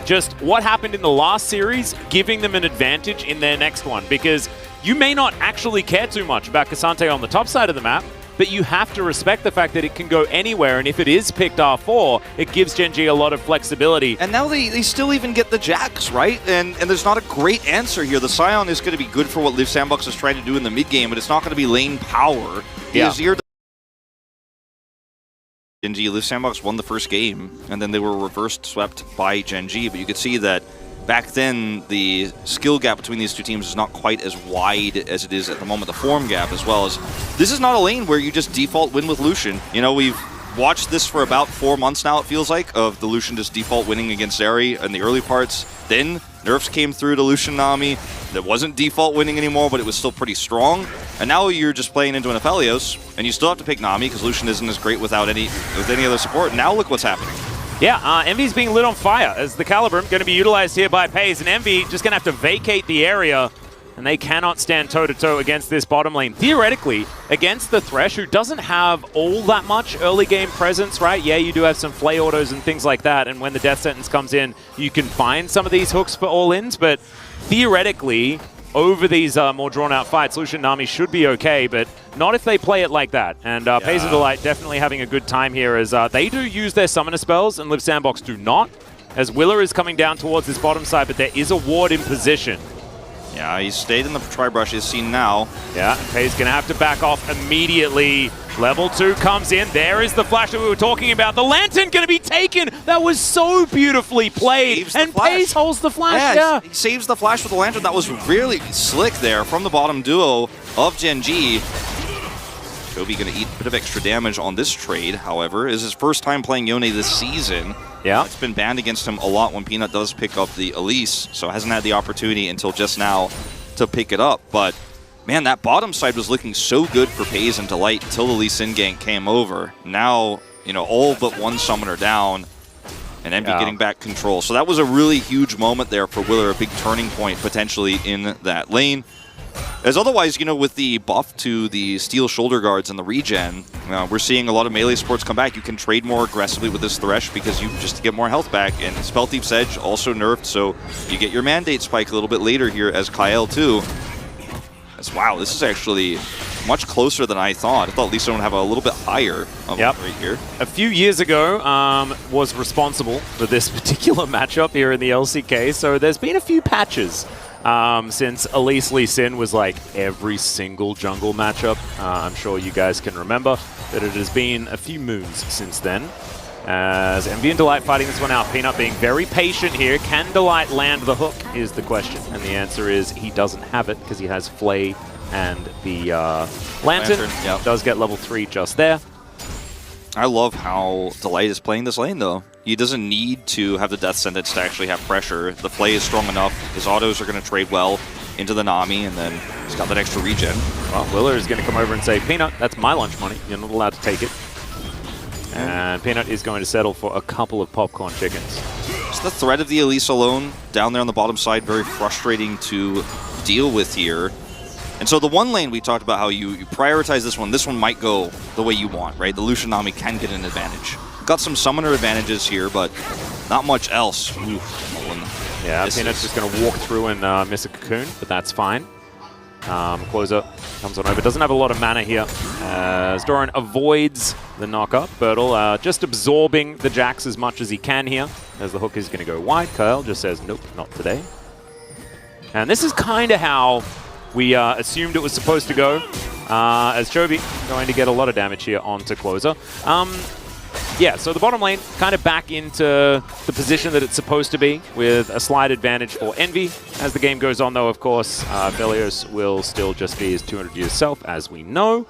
just what happened in the last series giving them an advantage in their next one, because you may not actually care too much about Cassante on the top side of the map, but you have to respect the fact that it can go anywhere, and if it is picked R4, it gives Gen G a lot of flexibility. And now they still even get the Jax, right? And there's not a great answer here. The Scion is going to be good for what Live Sandbox is trying to do in the mid game, but it's not going to be lane power. Gen G, Live Sandbox won the first game, and then they were reversed swept by Gen G, but you could see that back then, the skill gap between these two teams is not quite as wide as it is at the moment. The form gap, as well as this is not a lane where you just default win with Lucian. You know, we've watched this for about 4 months now, it feels like, of the Lucian just default winning against Zeri in the early parts. Then nerfs came through to Lucian Nami. That wasn't default winning anymore, but it was still pretty strong. And now you're just playing into an Aphelios, and you still have to pick Nami because Lucian isn't as great with any other support. Now look what's happening. Yeah, Envy's being lit on fire as the Calibrum going to be utilized here by Paze, and Envy just going to have to vacate the area, and they cannot stand toe-to-toe against this bottom lane. Theoretically, against the Thresh, who doesn't have all that much early game presence, right? Yeah, you do have some flay autos and things like that, and when the death sentence comes in, you can find some of these hooks for all-ins, but theoretically, over these more drawn-out fights, Lucian Nami should be okay, but not if they play it like that. And Paze and Delight definitely having a good time here as they do use their summoner spells and Live Sandbox do not, as Willer is coming down towards this bottom side, but there is a ward in position. Yeah, he stayed in the tri-brush, is seen now. Yeah, and Paze going to have to back off immediately. Level 2 comes in. There is the flash that we were talking about. The Lantern going to be taken. That was so beautifully played. And Paze holds the flash. Yeah, he saves the flash with the Lantern. That was really slick there from the bottom duo of Gen G. Chovy going to eat a bit of extra damage on this trade, however. Is his first time playing Yone this season. Yeah. It's been banned against him a lot when Peanut does pick up the Elise, so hasn't had the opportunity until just now to pick it up. But, man, that bottom side was looking so good for Paze and Delight until the Lee Sin gank came over. Now, you know, all but one summoner down, and Envy getting back control. So that was a really huge moment there for Willer, a big turning point potentially in that lane. As otherwise, you know, with the buff to the steel shoulder guards and the regen, we're seeing a lot of melee supports come back. You can trade more aggressively with this Thresh because you just get more health back. And Spell Thief's Edge also nerfed, so you get your mandate spike a little bit later here as Kyle too. Wow, this is actually much closer than I thought. I thought Lisa would have a little bit higher of right here. A few years ago, was responsible for this particular matchup here in the LCK, so there's been a few patches. Since Elise Lee Sin was like every single jungle matchup. I'm sure you guys can remember that it has been a few moons since then. As Envy and Delight fighting this one out. Peanut being very patient here. Can Delight land the hook is the question. And the answer is he doesn't have it because he has Flay and the Lantern. Does get level 3 just there. I love how Delight is playing this lane, though. He doesn't need to have the death sentence to actually have pressure. The play is strong enough. His autos are going to trade well into the Nami, and then he's got that extra regen. Well, Willer is going to come over and say, Peanut, that's my lunch money. You're not allowed to take it. And Peanut is going to settle for a couple of popcorn chickens. Just the threat of the Elise alone down there on the bottom side, very frustrating to deal with here. And so the one lane we talked about how you prioritize this one might go the way you want, right? The Lucian Nami can get an advantage. Got some summoner advantages here, but not much else. Yeah, Peanut's just going to walk through and miss a cocoon, but that's fine. Closer comes on over. Doesn't have a lot of mana here. As Doran avoids the knockup. Bertle just absorbing the Jax as much as he can here. As the hook is going to go wide. Kyle just says, nope, not today. And this is kind of how we assumed it was supposed to go. As Chovy going to get a lot of damage here onto Closer. Yeah, so the bottom lane kind of back into the position that it's supposed to be with a slight advantage for Envy. As the game goes on, though, of course, Aphelios will still just be his 200-year self, as we know.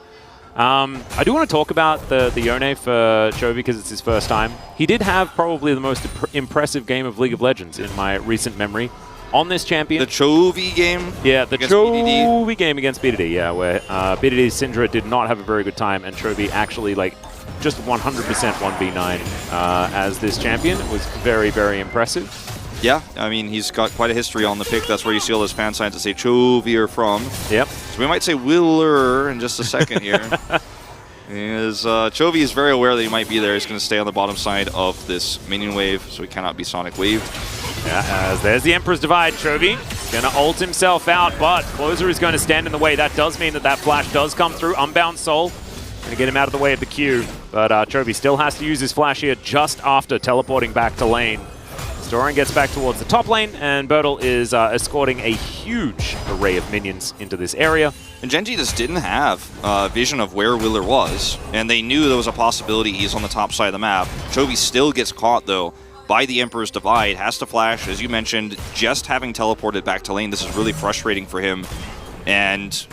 I do want to talk about the Yone for Chovy because it's his first time. He did have probably the most impressive game of League of Legends in my recent memory on this champion. The Chovy game? Yeah, the Chovy game against BDD, yeah, where BDD's Syndra did not have a very good time, and Chovy actually, like, just 100% 1v9 as this champion. It was very, very impressive. Yeah, I mean, he's got quite a history on the pick. That's where you see all those fan signs that say Chovy are from. Yep. So we might say Willer in just a second here. Chovy is very aware that he might be there. He's going to stay on the bottom side of this minion wave, so he cannot be Sonic waved. Yeah, as there's the Emperor's Divide. Chovy going to ult himself out, but Closer is going to stand in the way. That does mean that that flash does come through. Unbound Soul going to get him out of the way of the Q, but Chovy still has to use his flash here just after teleporting back to lane. Doran gets back towards the top lane, and Bertle is escorting a huge array of minions into this area. And Genji just didn't have vision of where Willer was, and they knew there was a possibility he's on the top side of the map. Chovy still gets caught, though, by the Emperor's Divide, has to flash, as you mentioned, just having teleported back to lane. This is really frustrating for him, and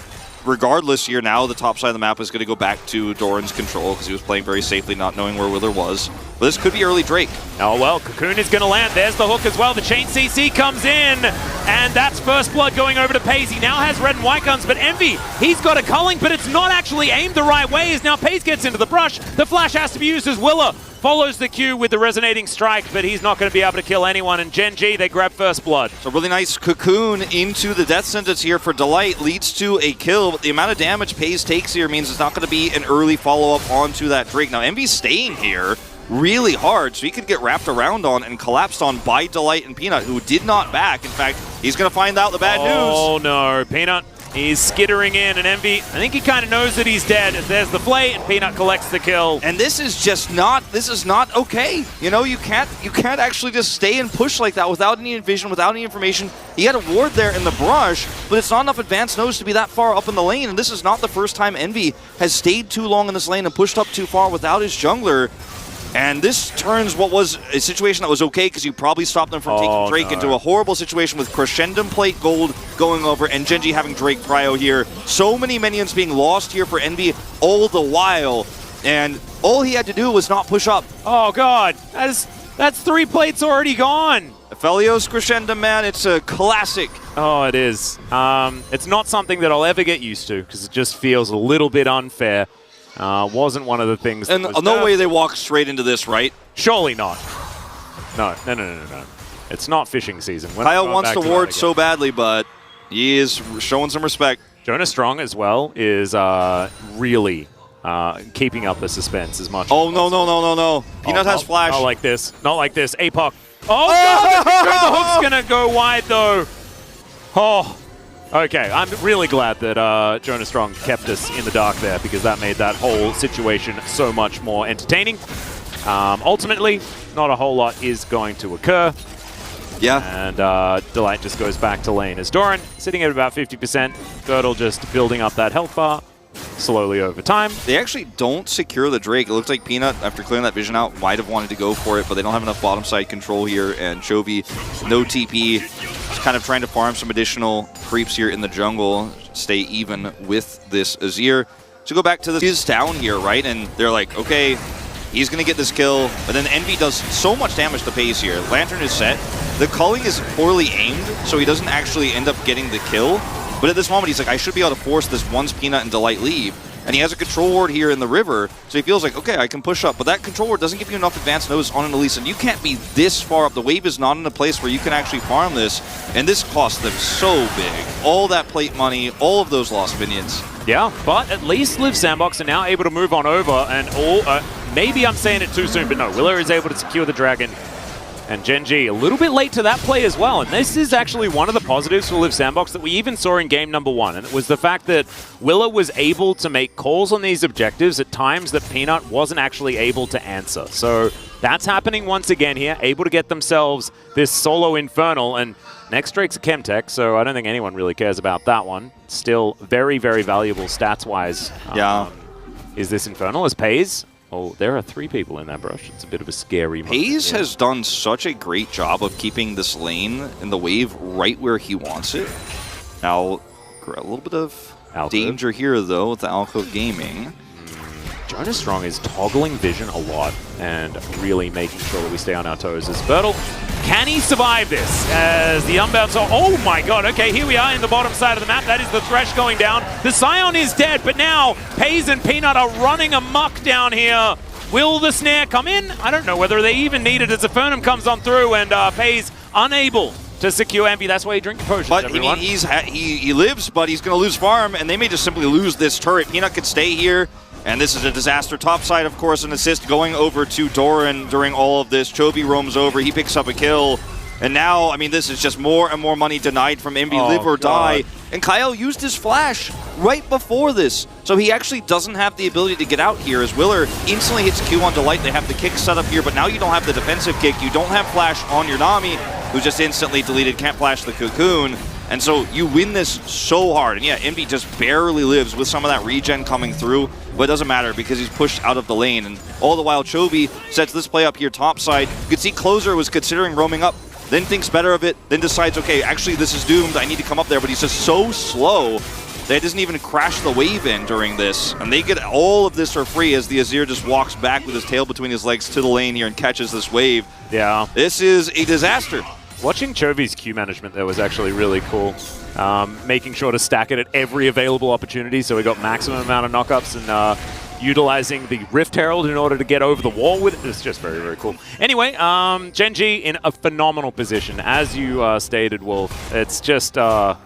regardless here now, the top side of the map is going to go back to Doran's control because he was playing very safely, not knowing where Willer was. But this could be early Drake. Oh, well, Cocoon is going to land. There's the hook as well. The Chain CC comes in, and that's First Blood going over to Paze. He now has red and white guns, but Envy, he's got a culling, but it's not actually aimed the right way as now Paze gets into the brush. The flash has to be used as Willer follows the Q with the resonating strike, but he's not going to be able to kill anyone. And Genji, they grab First Blood. So really nice Cocoon into the death sentence here for Delight leads to a kill, but the amount of damage Paze takes here means it's not going to be an early follow-up onto that Drake. Now Envy's staying here really hard, so he could get wrapped around on and collapsed on by Delight and Peanut, who did not back. In fact, he's going to find out the bad news. Oh no, Peanut. He's skittering in, and Envy, I think he kind of knows that he's dead. There's the play, and Peanut collects the kill. And this is just not, this is not okay. You know, you can't actually just stay and push like that without any vision, without any information. He had a ward there in the brush, but it's not enough advanced nose to be that far up in the lane, and this is not the first time Envy has stayed too long in this lane and pushed up too far without his jungler. And this turns what was a situation that was okay because you probably stopped them from taking Drake into a horrible situation with Crescendum Plate Gold going over and Genji having Drake Prio here. So many minions being lost here for Envy all the while. And all he had to do was not push up. Oh god, that's 3 plates already gone. Aphelios Crescendum, man, it's a classic. Oh, it is. It's not something that I'll ever get used to because it just feels a little bit unfair. Wasn't one of the things that And no way they walk straight into this, right? Surely not. No. It's not fishing season. Kyle wants to ward so badly, but he is showing some respect. Jonah Strong as well is really keeping up the suspense as much. Oh, no. Peanut has flash. Not like this. Not like this. APOC. Oh, God! The hook's going to go wide, though. Oh. Okay, I'm really glad that Jonah Strong kept us in the dark there because that made that whole situation so much more entertaining. Ultimately, not a whole lot is going to occur. Yeah. And Delight just goes back to lane as Doran sitting at about 50%. Girdle just building up that health bar slowly over time. They actually don't secure the Drake. It looks like Peanut, after clearing that vision out, might have wanted to go for it, but they don't have enough bottom side control here. And Chovy, no TP, just kind of trying to farm some additional creeps here in the jungle, stay even with this Azir. So go back to this, he's down here, right? And they're like, okay, he's going to get this kill, but then Envy does so much damage to Paze here. Lantern is set. The culling is poorly aimed, so he doesn't actually end up getting the kill. But at this moment, he's like, I should be able to force this once Peanut and Delight leave. And he has a control ward here in the river, so he feels like, okay, I can push up. But that control ward doesn't give you enough advanced notice on an Elise, and you can't be this far up. The wave is not in a place where you can actually farm this, and this cost them so big. All that plate money, all of those lost minions. Yeah, but at least Live Sandbox are now able to move on over, and maybe I'm saying it too soon, but no, Willer is able to secure the dragon. And Genji a little bit late to that play as well. And this is actually one of the positives for Live Sandbox that we even saw in game number 1. And it was the fact that Willer was able to make calls on these objectives at times that Peanut wasn't actually able to answer. So that's happening once again here, able to get themselves this solo Infernal. And next Drake's a Chemtech, so I don't think anyone really cares about that one. Still very, very valuable stats-wise. Yeah. Is this Infernal as Paze? Oh, there are 3 people in that brush. It's a bit of a scary moment. Paze has done such a great job of keeping this lane in the wave right where he wants it. Now, a little bit of danger here, though, with the Alcove Gaming. Jonah Strong is toggling vision a lot and really making sure that we stay on our toes as Bertle. Can he survive this? As the unbound soul. Oh my god, okay, here we are in the bottom side of the map. That is the Thresh going down. The Scion is dead, but now Paze and Peanut are running amok down here. Will the snare come in? I don't know whether they even need it as Infernum comes on through and Paze unable to secure Envy. That's why you drink potions, but everyone. I mean, he lives, but he's going to lose farm, and they may just simply lose this turret. Peanut could stay here And this is a disaster. Top side, of course, an assist going over to Doran during all of this. Chovy roams over. He picks up a kill. And now, I mean, this is just more and more money denied from Envy. Live or die. And Kyle used his flash right before this. So he actually doesn't have the ability to get out here as Willer instantly hits Q on Delight. They have the kick set up here, but now you don't have the defensive kick. You don't have flash on your Nami, who just instantly deleted, can't flash the Cocoon. And so you win this so hard. And yeah, Envy just barely lives with some of that regen coming through, but it doesn't matter because he's pushed out of the lane. And all the while, Chovy sets this play up here topside. You could see Closer was considering roaming up, then thinks better of it, then decides, okay, actually this is doomed, I need to come up there, but he's just so slow that it doesn't even crash the wave in during this. And they get all of this for free as the Azir just walks back with his tail between his legs to the lane here and catches this wave. Yeah. This is a disaster. Watching Chovy's Q management there was actually really cool. Making sure to stack it at every available opportunity so he got maximum amount of knockups and utilizing the Rift Herald in order to get over the wall with it. It's just very, very cool. Anyway, Gen G in a phenomenal position. As you stated, Wolf, it's just not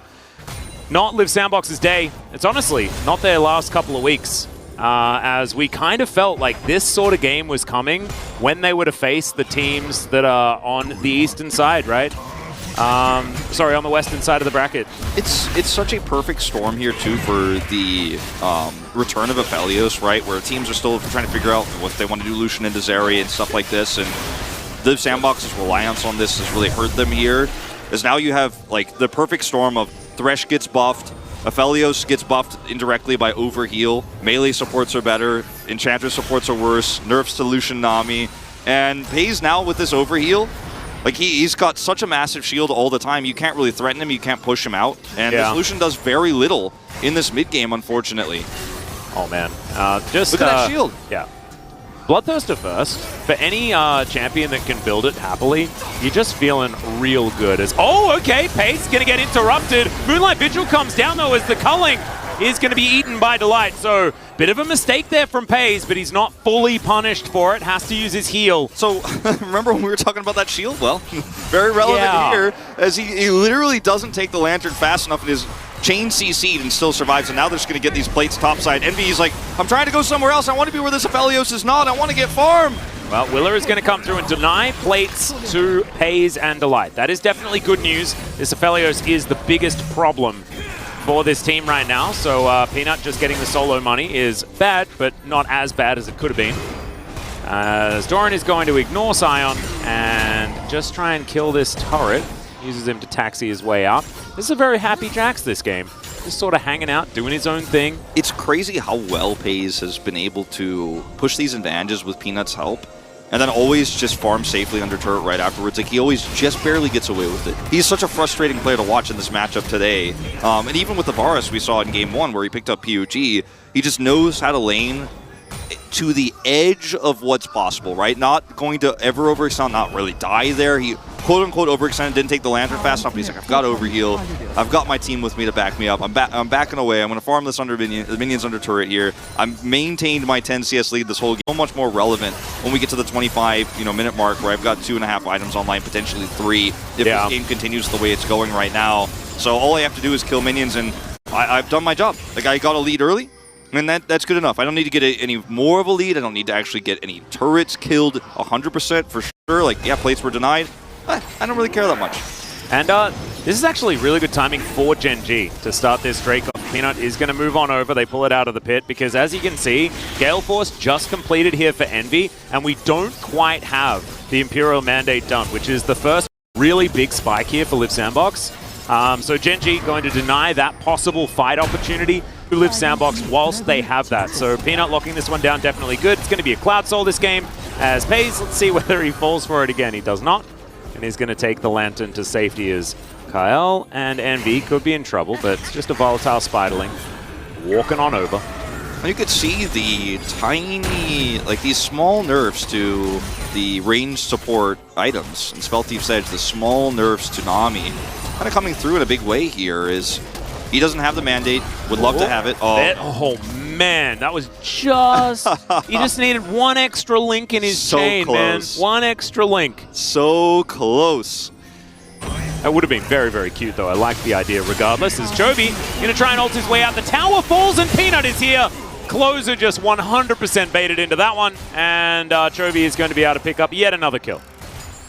Live Sandbox's day. It's honestly not their last couple of weeks. As we kind of felt like this sort of game was coming when they would have faced the teams that are on the eastern side, right? Sorry, on the western side of the bracket. It's such a perfect storm here, too, for the return of Aphelios, right? Where teams are still trying to figure out what they want to do, Lucian into Zeri and stuff like this. And the Sandbox's reliance on this has really hurt them here. Because now you have, like, the perfect storm of Thresh gets buffed, Aphelios gets buffed indirectly by Overheal, melee supports are better, Enchantress supports are worse, nerfs to Lucian Nami, and FaZe now with this Overheal, like he's got such a massive shield all the time, you can't really threaten him, you can't push him out, and this Lucian does very little in this mid game, unfortunately. Oh man, just look at that shield. Yeah. Bloodthirster first. For any champion that can build it happily, you're just feeling real good. As okay, Pace gonna get interrupted. Moonlight Vigil comes down though as the culling is gonna be eaten by Delight. So bit of a mistake there from Pace, but he's not fully punished for it. Has to use his heal. So remember when we were talking about that shield? Well, very relevant here, as he literally doesn't take the lantern fast enough in his chain CC'd and still survives, and now they're just going to get these plates topside. Envy's like, I'm trying to go somewhere else. I want to be where this Aphelios is not. I want to get farm. Well, Willer is going to come through and deny plates to Paze and Delight. That is definitely good news. This Aphelios is the biggest problem for this team right now. So Peanut just getting the solo money is bad, but not as bad as it could have been. As Doran is going to ignore Sion and just try and kill this turret. Uses him to taxi his way out. This is a very happy Jax this game. Just sort of hanging out, doing his own thing. It's crazy how well Paze has been able to push these advantages with Peanut's help, and then always just farm safely under turret right afterwards. Like, he always just barely gets away with it. He's such a frustrating player to watch in this matchup today. And even with the Varus we saw in Game 1 where he picked up PUG, he just knows how to lane to the edge of what's possible, right? Not going to ever overextend, not really die there. He quote-unquote overextended, didn't take the lantern fast enough, but he's like, I've got Overheal. I've got my team with me to back me up. I'm backing away. I'm going to farm this under the minions under turret here. I've maintained my 10 CS lead this whole game. So much more relevant when we get to the 25 minute mark where I've got 2.5 items online, potentially 3, if this game continues the way it's going right now. So all I have to do is kill minions, and I've done my job. Like, I got a lead early, and that's good enough. I don't need to get any more of a lead. I don't need to actually get any turrets killed 100% for sure. Like, yeah, plates were denied. I don't really care that much. And this is actually really good timing for Gen G to start this Drake off. Peanut is going to move on over. They pull it out of the pit because, as you can see, Gale Force just completed here for Envy, and we don't quite have the Imperial Mandate done, which is the first really big spike here for Live Sandbox. So Gen G going to deny that possible fight opportunity to Live Sandbox whilst they have that. So Peanut locking this one down, definitely good. It's going to be a Cloud Soul this game. As Paze, let's see whether he falls for it again. He does not. And he's going to take the lantern to safety as Kyle and Envy could be in trouble, but it's just a volatile Spiderling walking on over. And you could see the tiny, like these small nerfs to the ranged support items in Spell Thief's Edge, the small nerfs to Nami, kind of coming through in a big way here. Is he doesn't have the mandate, would love to have it. Oh man, that was just, he just needed one extra link in his chain, close. Man. One extra link. So close. That would have been very, very cute, though. I like the idea regardless. As Chovy going to try and ult his way out. The tower falls, and Peanut is here Closer just 100% baited into that one, and Chovy is going to be able to pick up yet another kill.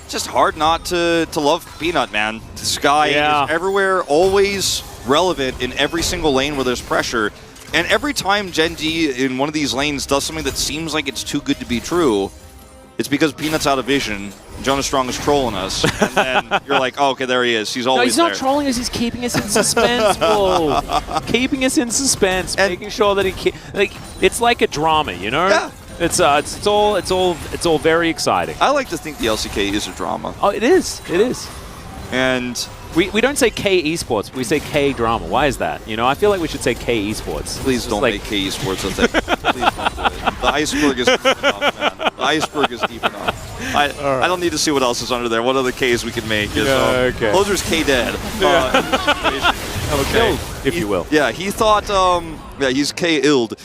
Just hard not to love Peanut, man. This guy is everywhere, always relevant in every single lane where there's pressure. And every time Genji in one of these lanes does something that seems like it's too good to be true, it's because Peanut's out of vision. Jonas Strong is trolling us. And then you're like, oh, okay, there he is. He's always there. No, he's not trolling us. He's keeping us in suspense, Whoa. Keeping us in suspense, and making sure that it's like a drama, you know? Yeah. It's all very exciting. I like to think the LCK is a drama. Oh, it is. It is. And we don't say K esports. We say K drama. Why is that? You know, I feel like we should say K esports. Please don't make K esports a thing. Please don't do it. The iceberg is deep enough, man. The iceberg is deep enough. I don't need to see what else is under there. What other Ks we can make? Is, okay. Closer's K dead. Okay, if you will. Yeah, he thought. Yeah, he's K illed.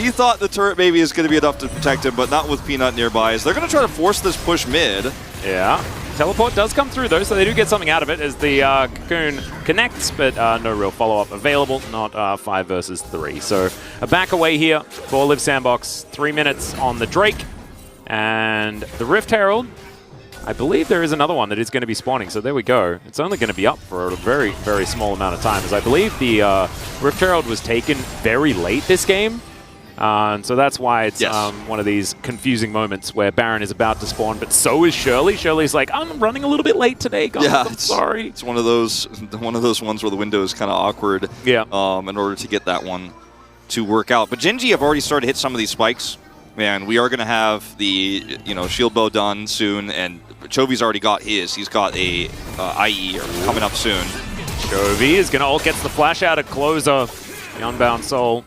He thought the turret maybe is going to be enough to protect him, but not with Peanut nearby. As they're going to try to force this push mid. Yeah. Teleport does come through, though, so they do get something out of it as the Cocoon connects, but no real follow-up available, not 5 versus 3. So a back away here for Live Sandbox. 3 minutes on the Drake. And the Rift Herald, I believe there is another one that is going to be spawning, so there we go. It's only going to be up for a very, very small amount of time, as I believe the Rift Herald was taken very late this game. And so that's why it's one of these confusing moments where Baron is about to spawn, but so is Shirley. Shirley's like, I'm running a little bit late today, guys. Yeah, I'm sorry. It's one of those ones where the window is kind of awkward. Yeah. In order to get that one to work out. But Genji have already started to hit some of these spikes. Man, we are going to have the shield bow done soon, and Chovy's already got his. He's got a IE coming up soon. Chovy is going to ult, gets the flash out of Closer. The Unbound Soul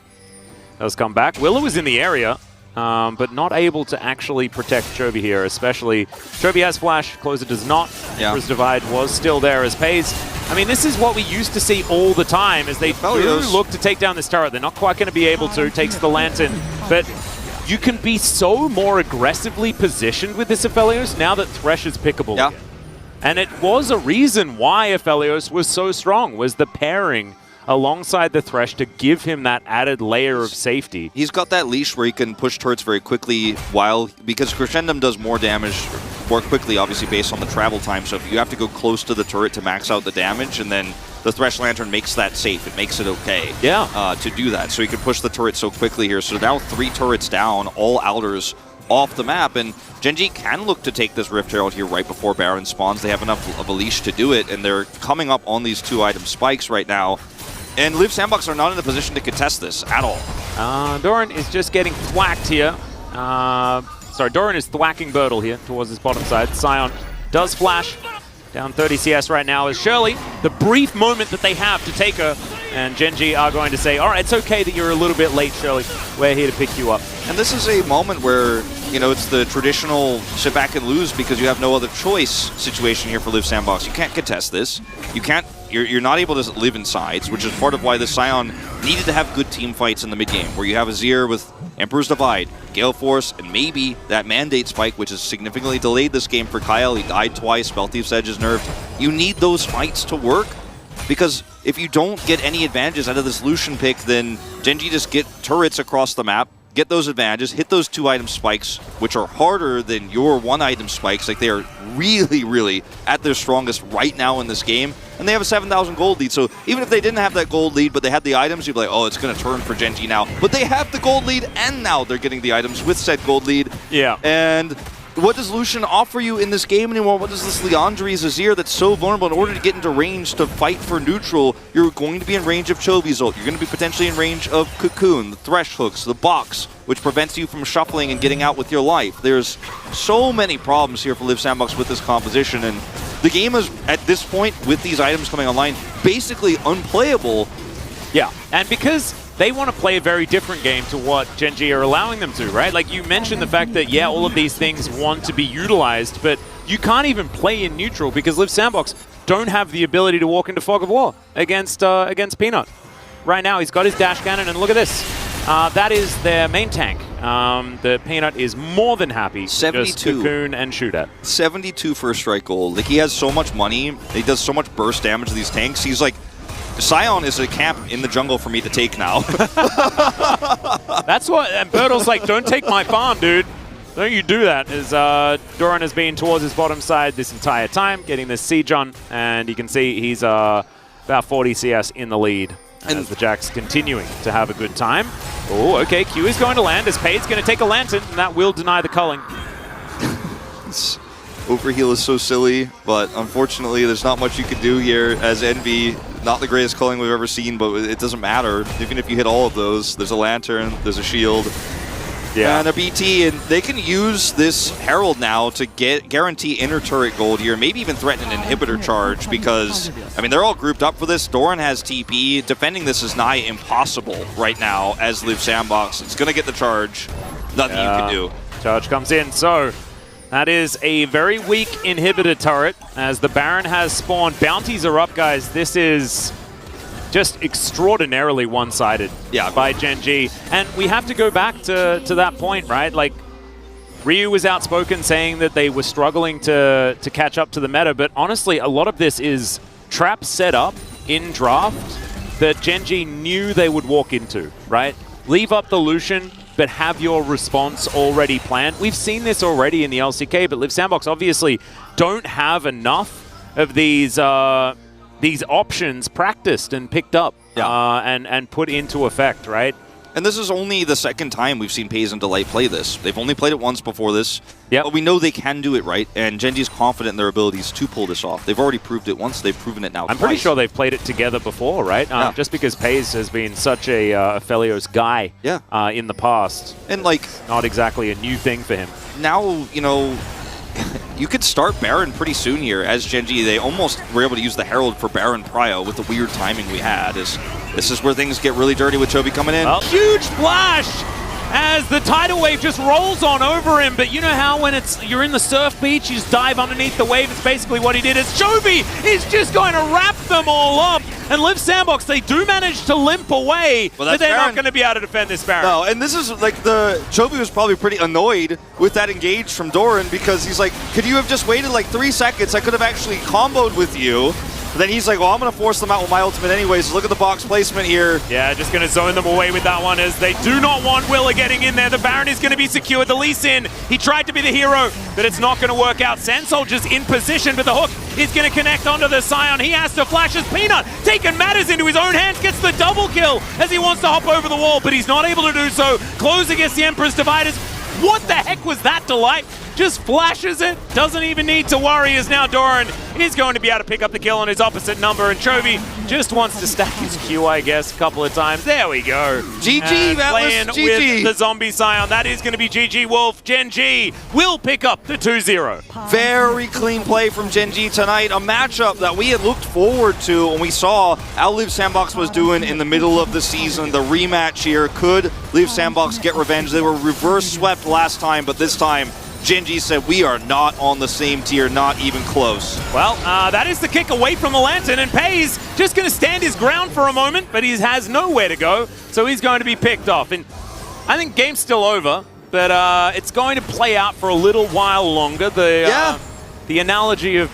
does come back. Willow is in the area, but not able to actually protect Chovy here, especially Chovy has flash, Closer does not. Emperor's Divide was still there as Pays. I mean, this is what we used to see all the time as they do look to take down this turret. They're not quite going to be able to. Takes the Lantern, but you can be so more aggressively positioned with this Aphelios now that Thresh is pickable again. And it was a reason why Aphelios was so strong, was the pairing alongside the Thresh to give him that added layer of safety. He's got that leash where he can push turrets very quickly because Crescendum does more damage more quickly, obviously based on the travel time. So if you have to go close to the turret to max out the damage, and then the Thresh Lantern makes that safe. It makes it okay to do that. So he can push the turret so quickly here. So now 3 turrets down, all outers off the map, and Genji can look to take this Rift Herald here right before Baron spawns. They have enough of a leash to do it, and they're coming up on these 2-item spikes right now. And Live Sandbox are not in a position to contest this at all. Doran is just getting thwacked here. Sorry, Doran is thwacking Birdle here towards his bottom side. Sion does flash. Down 30 CS right now is Shirley. The brief moment that they have to take her, and Genji are going to say, all right, it's okay that you're a little bit late, Shirley. We're here to pick you up. And this is a moment where, it's the traditional sit back and lose because you have no other choice situation here for Live Sandbox. You can't contest this. You're not able to live in sides, which is part of why the Sion needed to have good team fights in the mid game, where you have Azir with Emperor's Divide, Gale Force, and maybe that Mandate Spike, which has significantly delayed this game for Kyle. He died twice, Spellthief's Edge is nerfed. You need those fights to work, because if you don't get any advantages out of this Lucian pick, then Genji just get turrets across the map, get those advantages, hit those 2-item spikes, which are harder than your 1-item spikes. Like, they are really, really at their strongest right now in this game. And they have a 7,000 gold lead, so even if they didn't have that gold lead, but they had the items, you'd be like, oh, it's going to turn for Genji now. But they have the gold lead, and now they're getting the items with said gold lead. Yeah. And what does Lucian offer you in this game anymore? What does this Leandri's Azir that's so vulnerable? In order to get into range to fight for neutral, you're going to be in range of Chovy's ult. You're going to be potentially in range of Cocoon, the Thresh hooks, the box, which prevents you from shuffling and getting out with your life. There's so many problems here for Live Sandbox with this composition, and the game is, at this point, with these items coming online, basically unplayable. Yeah, and because they want to play a very different game to what Genji are allowing them to, right? Like, you mentioned the fact that, yeah, all of these things want to be utilized, but you can't even play in neutral because Live Sandbox don't have the ability to walk into Fog of War against Peanut. Right now, he's got his dash cannon, and look at this. That is their main tank. The Peanut is more than happy 72. Just cocoon and shoot at. 72 first strike gold. Like, he has so much money. He does so much burst damage to these tanks. He's like Scion is a camp in the jungle for me to take now. That's what, and Bertle's like, don't take my farm, dude. Don't you do that, as Doran has been towards his bottom side this entire time, getting this siege on, and you can see he's about 40 CS in the lead. And as the Jack's continuing to have a good time. Oh, okay, Q is going to land as Pade's going to take a lantern, and that will deny the culling. Overheal is so silly, but unfortunately there's not much you can do here as Envy. Not the greatest culling we've ever seen, but it doesn't matter. Even if you hit all of those, there's a lantern, there's a shield, and a BT, and they can use this Herald now to guarantee inner turret gold here, maybe even threaten an inhibitor charge, because, I mean, they're all grouped up for this. Doran has TP. Defending this is nigh impossible right now as Live Sandbox. It's going to get the charge. Nothing you can do. Charge comes in, so that is a very weak inhibitor turret as the Baron has spawned. Bounties are up, guys. This is just extraordinarily one-sided by Gen G. And we have to go back to that point, right? Like, Ryu was outspoken saying that they were struggling to catch up to the meta, but honestly, a lot of this is traps set up in draft that Gen G knew they would walk into, right? Leave up the Lucian, but have your response already planned. We've seen this already in the LCK, but Live Sandbox obviously don't have enough of these options practiced and picked up and put into effect, right? And this is only the second time we've seen Paze and Delight play this. They've only played it once before this, but we know they can do it right, and Gen G's confident in their abilities to pull this off. They've already proved it once, they've proven it now I'm pretty sure they've played it together before, right? Just because Paze has been such a Felios guy in the past. And like, not exactly a new thing for him. Now, you know, you could start Baron pretty soon here as Gen G. They almost were able to use the Herald for Baron Prio with the weird timing we had. This is where things get really dirty with Chovy coming in. Well, huge flash as the tidal wave just rolls on over him. But you know how when you're in the surf beach, you just dive underneath the wave. It's basically what he did. As Chovy is just going to wrap them all up. And Live Sandbox, they do manage to limp away, but they're not going to be able to defend this Baron. No, and this is like Chovy was probably pretty annoyed with that engage from Doran because he's like, could you have just waited like 3 seconds? I could have actually comboed with you. But then he's like, well, I'm going to force them out with my ultimate anyways. Look at the box placement here. Yeah, just going to zone them away with that one as they do not want Willa getting in there. The Baron is going to be secured. The Lee Sin, he tried to be the hero, but it's not going to work out. Sand Soldier's in position, but the hook is going to connect onto the Scion. He has to flash as Peanut, taking matters into his own hands, gets the double kill as he wants to hop over the wall, but he's not able to do so. Close against the Emperor's Dividers. What the heck was that, Delight? Just flashes it, doesn't even need to worry, as now Doran is going to be able to pick up the kill on his opposite number, and Chovy just wants to stack his Q, I guess, a couple of times. There we go. GG, playing GG. with the Zombie Scion. That is going to be GG Wolf. Gen G will pick up the 2-0. Very clean play from Gen G tonight. A matchup that we had looked forward to when we saw how Live Sandbox was doing in the middle of the season. The rematch here. Could Live Sandbox get revenge? They were reverse swept last time, but this time Gen G said, we are not on the same tier, not even close. Well, that is the kick away from the Lantern, and Paze just going to stand his ground for a moment, but he has nowhere to go, so he's going to be picked off. And I think game's still over, but it's going to play out for a little while longer. The analogy of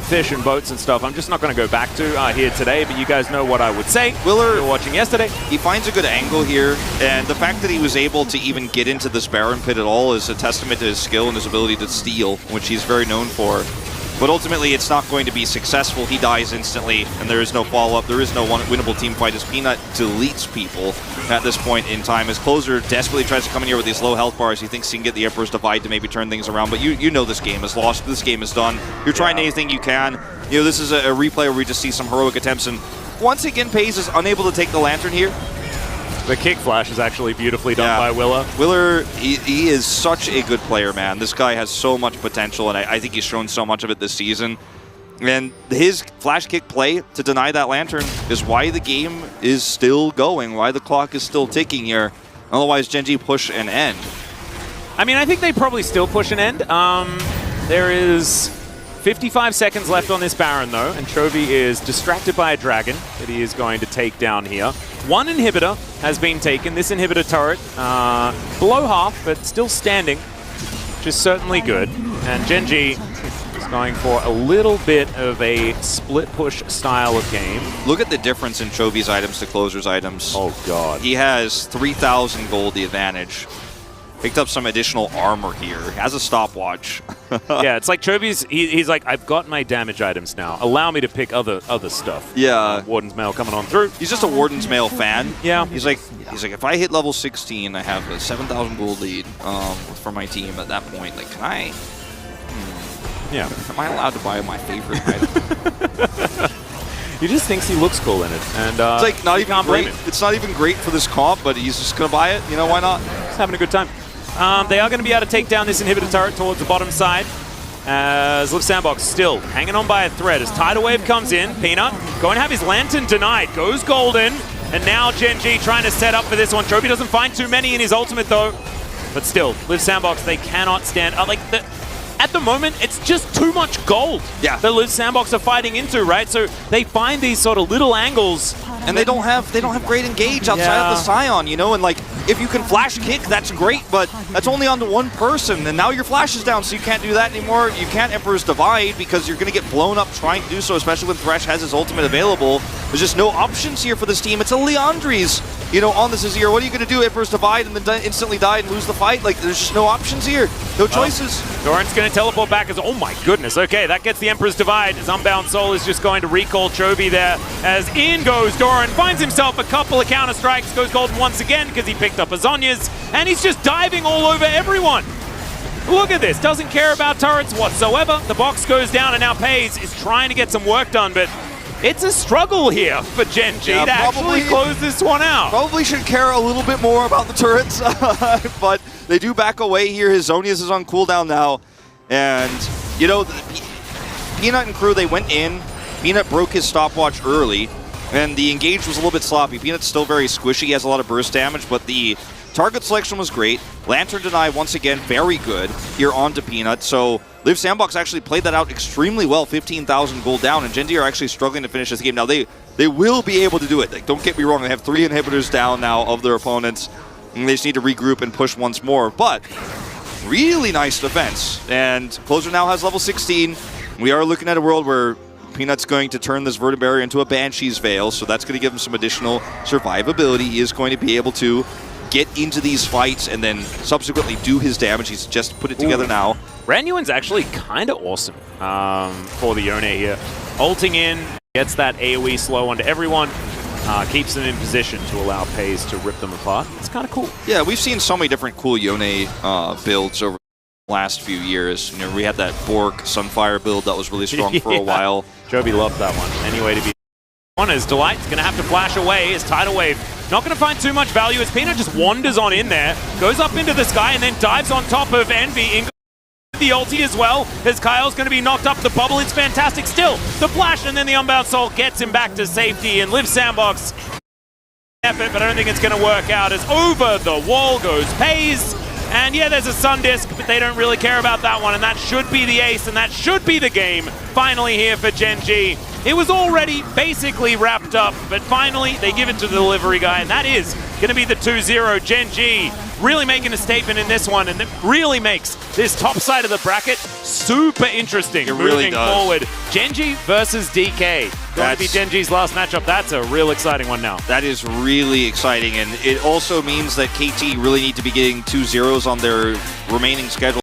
fish and boats and stuff, I'm just not going to go back to here today, but you guys know what I would say. Willer, you were watching yesterday. He finds a good angle here, and the fact that he was able to even get into this Baron pit at all is a testament to his skill and his ability to steal, which he's very known for. But ultimately, it's not going to be successful. He dies instantly, and there is no follow-up. There is no winnable team fight as Peanut deletes people at this point in time. His closer desperately tries to come in here with these low health bars. He thinks he can get the Emperor's Divide to maybe turn things around, but you know this game is lost. This game is done. You're trying anything you can. You know, this is a replay where we just see some heroic attempts, and once again, Paze is unable to take the Lantern here. The kick flash is actually beautifully done by Willa. Willer, he is such a good player, man. This guy has so much potential, and I think he's shown so much of it this season. And his flash kick play to deny that Lantern is why the game is still going, why the clock is still ticking here. Otherwise, Gen G push an end. I mean, I think they probably still push an end. There is 55 seconds left on this Baron, though, and Chovy is distracted by a dragon that he is going to take down here. One inhibitor has been taken. This inhibitor turret, below half, but still standing, which is certainly good. And Gen G going for a little bit of a split push style of game. Look at the difference in Chovy's items to Closer's items. Oh, God. He has 3,000 gold the advantage. Picked up some additional armor here. Has a stopwatch. Yeah, it's like Chovy's, he's like, I've got my damage items now. Allow me to pick other stuff. Yeah. Warden's Mail coming on through. He's just a Warden's Mail fan. Yeah. He's like, if I hit level 16, I have a 7,000 gold lead for my team at that point. Like, can I? Yeah. Am I allowed to buy my favorite item? He just thinks he looks cool in it, and it's like not even great. him. It's not even great for this comp, but he's just gonna buy it. You know, why not? He's having a good time. They are going to be able to take down this inhibitor turret towards the bottom side. As Liv Sandbox still hanging on by a thread as Tidal Wave comes in. Peanut going to have his Lantern denied. Goes golden. And now Gen G trying to set up for this one. Trophy doesn't find too many in his ultimate though. But still, Liv Sandbox, they cannot stand. At the moment, it's just too much gold that Liv Sandbox are fighting into, right? So they find these sort of little angles. And they don't have great engage outside of the Scion, you know, and like if you can flash kick, that's great, but that's only onto one person, and now your flash is down, so you can't do that anymore. You can't Emperor's Divide because you're going to get blown up trying to do so, especially when Thresh has his ultimate available. There's just no options here for this team. It's a Leandri's, you know, on this Azir. What are you going to do? Emperor's Divide and then instantly die and lose the fight? Like, there's just no options here. No choices. Doran's going to teleport back as, oh my goodness, okay, that gets the Emperor's Divide as Unbound Soul is just going to recall Chovy there as in goes Doran, finds himself a couple of counter strikes, goes golden once again because he picked up a Zhonya's, and he's just diving all over everyone. Look at this, doesn't care about turrets whatsoever. The box goes down and now Pays is trying to get some work done, but it's a struggle here for Gen G to actually close this one out. Probably should care a little bit more about the turrets, but they do back away here. His Zhonya's is on cooldown now, and you know, Peanut and crew, they went in. Peanut broke his stopwatch early, and the engage was a little bit sloppy. Peanut's still very squishy. He has a lot of burst damage, but the target selection was great. Lantern deny, once again, very good here onto Peanut. So Liv Sandbox actually played that out extremely well, 15,000 gold down, and Gen G are actually struggling to finish this game. Now, they will be able to do it. Like, don't get me wrong, they have 3 inhibitors down now of their opponents, and they just need to regroup and push once more. But really nice defense, and Closer now has level 16. We are looking at a world where Peanut's going to turn this Verdant Barrier into a Banshee's Veil, so that's going to give him some additional survivability. He is going to be able to get into these fights and then subsequently do his damage. He's just put it together now. Ranyuan's actually kind of awesome for the Yone here. Ulting in, gets that AoE slow onto everyone, keeps them in position to allow Pays to rip them apart. It's kind of cool. Yeah, we've seen so many different cool Yone builds over the last few years. You know, we had that Bork Sunfire build that was really strong for a while. Joby loved that one. Anyway, to be one is Delight's going to have to flash away. His Tidal Wave not going to find too much value as Peanut just wanders on in there, goes up into the sky, and then dives on top of Envy. The ulti as well, as Kyle's going to be knocked up the bubble. It's fantastic still. The flash and then the Unbound Soul gets him back to safety, and Liv Sandbox effort, but I don't think it's going to work out as over the wall goes Pays. And yeah, there's a Sun Disc, but they don't really care about that one, and that should be the ace, and that should be the game finally here for Gen G. It was already basically wrapped up, but finally they give it to the delivery guy, and that is going to be the 2-0. Gen G really making a statement in this one, and it really makes this top side of the bracket super interesting moving forward. Gen G versus DK. Going to be Gen G's last matchup. That's a real exciting one now. That is really exciting, and it also means that KT really need to be getting 2-0s on their remaining schedule.